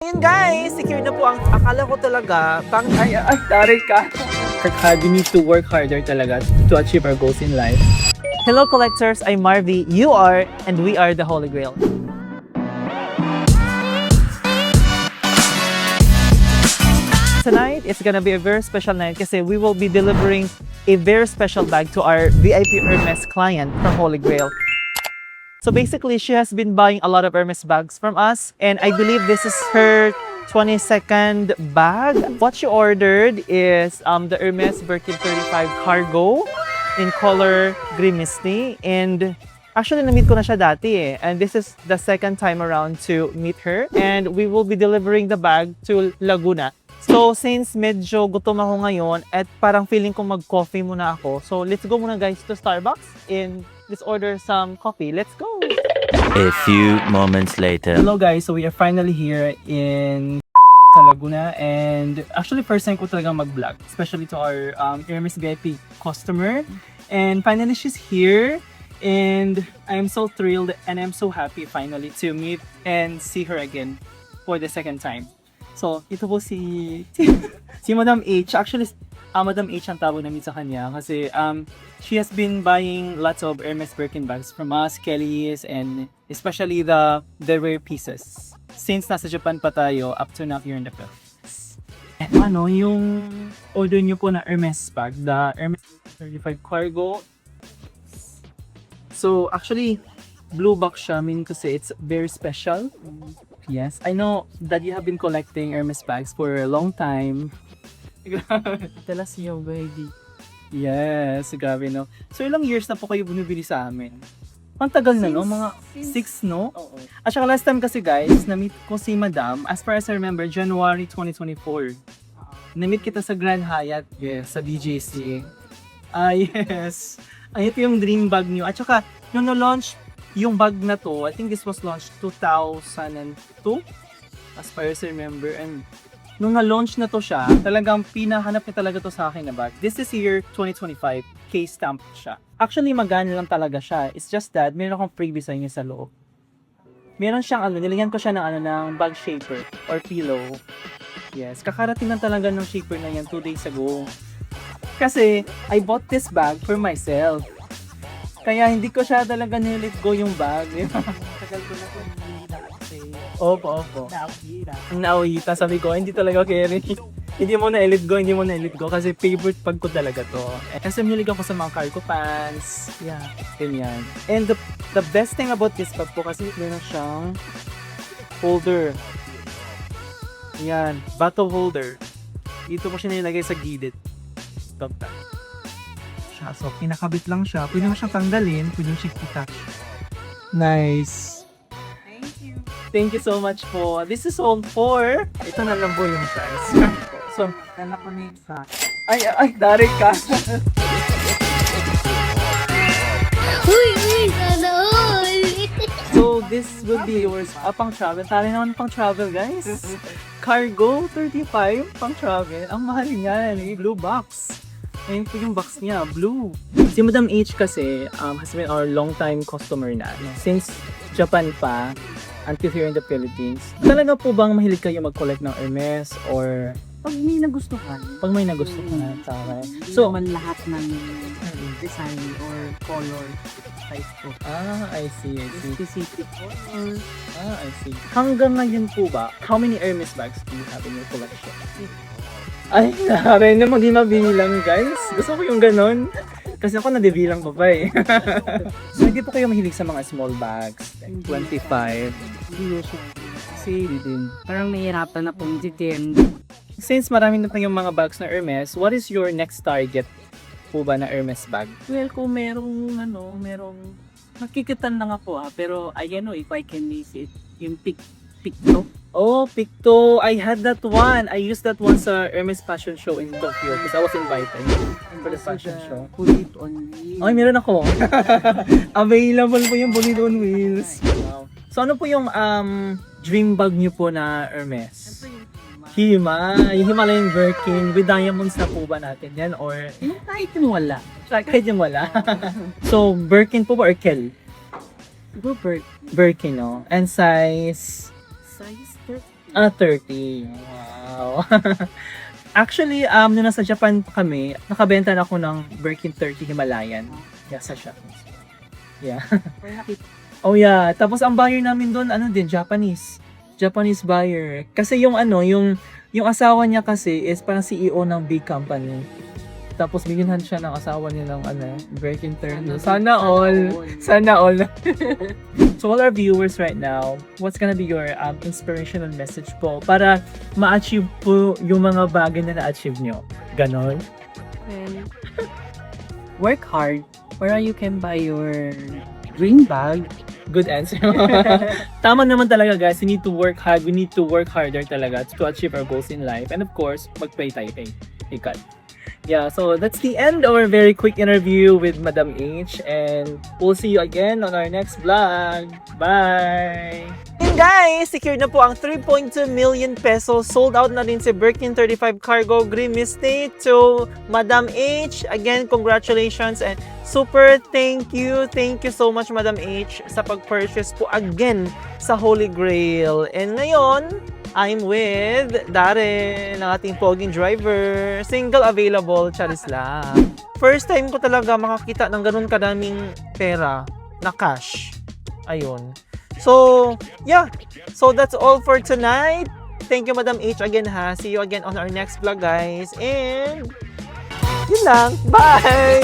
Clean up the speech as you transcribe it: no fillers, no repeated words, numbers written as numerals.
Ayun guys, secure na po ang akala ko talaga Ay, taray ka. Work hard, we need to work harder talaga to achieve our goals in life. Hello collectors, I'm Marvy, you are, and we are the Holy Grail. Tonight, it's gonna be a very special night kasi we will be delivering a very special bag to our VIP Hermes client from Holy Grail. So basically, she has been buying a lot of Hermes bags from us, and I believe this is her 22nd bag. What she ordered is the Hermes Birkin 35 Cargo in color Green Misty, and actually na-meet ko na siya dati eh. And this is the second time around to meet her, and we will be delivering the bag to Laguna. So, since medyo gutom ako ngayon at parang feeling ko mag-coffee muna ako, so let's go muna guys to Starbucks and let's order some coffee. Let's go! A few moments later. Hello guys, so we are finally here in Laguna, and actually first time ko talaga mag-vlog, especially to our Hermes VIP customer. And finally she's here, and I'm so thrilled and I'm so happy finally to meet and see her again for the second time. So, ito po si Madam H. Actually, Madam H ang tawag namin sa kanya kasi she has been buying lots of Hermes Birkin bags from us, Kelly's, and especially the rare pieces. Since nasa Japan pa tayo, up to now here in the Philippines. And ano, yung order nyo po na Hermes bag, the Hermes 35 Cargo. So, actually, blue box siya, meaning kasi it's very special. Yes, I know that you have been collecting Hermes bags for a long time. Tell us your baby. Yes, grabe no. So ilang years na po kayo binibili sa amin? Ang tagal na no? Mga 6 no? Oo. At saka last time kasi guys, na-meet ko si Madam, as far as I remember, January 2024. Na-meet kita sa Grand Hyatt, yes, sa BJC. Yes. Ay, ito yung dream bag niyo. At saka, yung na-launch yung bag na to, I think this was launched 2002, as far as I remember. And nung na-launch na to siya, talagang pinahanap niya talaga to sa akin na bag. This is year 2025, K-stamp siya. Actually, magana lang talaga siya. It's just that, meron akong freebie sa inyo sa loob. Meron siyang nilagyan ko siya ng ng bag shaper or pillow. Yes, kakarating lang talaga ng shaper na yan 2 days ago. Kasi, I bought this bag for myself. Kaya hindi ko siya talaga nilit go yung bag. Tagal ko na kung hindi na kasi Opo. naakira. Ang nauhita, sabi ko, hindi talaga carry. Hindi mo na i-let go kasi favorite bag ko talaga to. Kasi mahilig ako sa mga cargo pants. Yeah. Ganyan. And the best thing about this bag po kasi meron siyang holder. Yan, bottle holder. Dito mo siya nilagay sa gilid. Stop that. So, pinakabit lang siya. Pwede mo siyang tanggalin, pwede mo siyang i-touch. Nice. Thank you so much po. This is all for... Ito na lang po yung price. So, Kala ko na yung fact. ay, dari ka. Sana all! So, this will be yours. Pang travel. Tali naman pang travel, guys. Cargo 35, pang travel. Ang mahal niya, blue box. Ayun po yung box niya, blue. Si Madam H kasi has been our long-time customer na. Since Japan pa, until here in the Philippines. Talaga po bang mahilig kayo mag-collect ng Hermes or Pag may nagustuhan, pag may nagustuhan sa akin? so, So, naman lahat ng design or color type ko. I see. Specific color. I see. Hanggang ngayon po ba, how many Hermes bags do you have in your collection? Ay, naharay naman, di mabilang guys. Gusto ko yung ganon. Kasi ako nadibilang pa eh. So, hindi po kayo mahilig sa mga small bags? Like 25? Hindi ko siya. Kasi din. parang nahihirapan na pong titin. Since marami na tayong mga bags na Hermes, what is your next target po ba na Hermes bag? Well, kung merong makikitan lang ako pero I know if I can miss it. Yung Picto. Oh, Picto! I had that one! I used that one sa Hermes fashion show in Tokyo because I was invited for the fashion show. Put it only. Ay, meron ako. Available po yung Bullet on Wheels. Wow. So, ano po yung dream bag niyo po na Hermes? Hima. Yung Himalayan Birkin with diamonds na po ba natin yan? Or Yung kahit yung wala. kahit yung wala? So, Birkin po ba or Kel? Siguro Birkin, no? And size? size 30. 30. Wow. Actually, nung nasa Japan pa kami, nakabenta na ako ng Birkin 30 Himalayan. Yeah, sa Shopee. Yeah. Oh yeah, tapos ang buyer namin doon, Japanese. Japanese buyer. Kasi yung asawa niya kasi is parang CEO ng big company. Tapos binilhan siya ng asawa niya ng Birkin 30. Sana all. So all our viewers right now, what's gonna be your inspirational message po para ma-achieve po yung mga bagay na na-achieve nyo? Ganon? Well, work hard para you can buy your dream bag. Good answer. Tama naman talaga guys, we need to work hard. We need to work harder talaga to achieve our goals in life. And of course, mag-play tayo kay Ikat. Yeah, so that's the end of our very quick interview with Madam H. And we'll see you again on our next vlog. Bye! And guys, secured na po ang 3.2 million pesos. Sold out na rin si Birkin 35 Cargo Green Estate to Madam H. Again, congratulations and super thank you so much Madam H sa pag-purchase po again sa Holy Grail. And ngayon, I'm with Darren, ang ating poging driver. Single available, charis lang. First time ko talaga makakita ng ganun kadaming pera na cash. Ayun. So, yeah. So, that's all for tonight. Thank you, Madam H, again ha. See you again on our next vlog, guys. And, yun lang. Bye!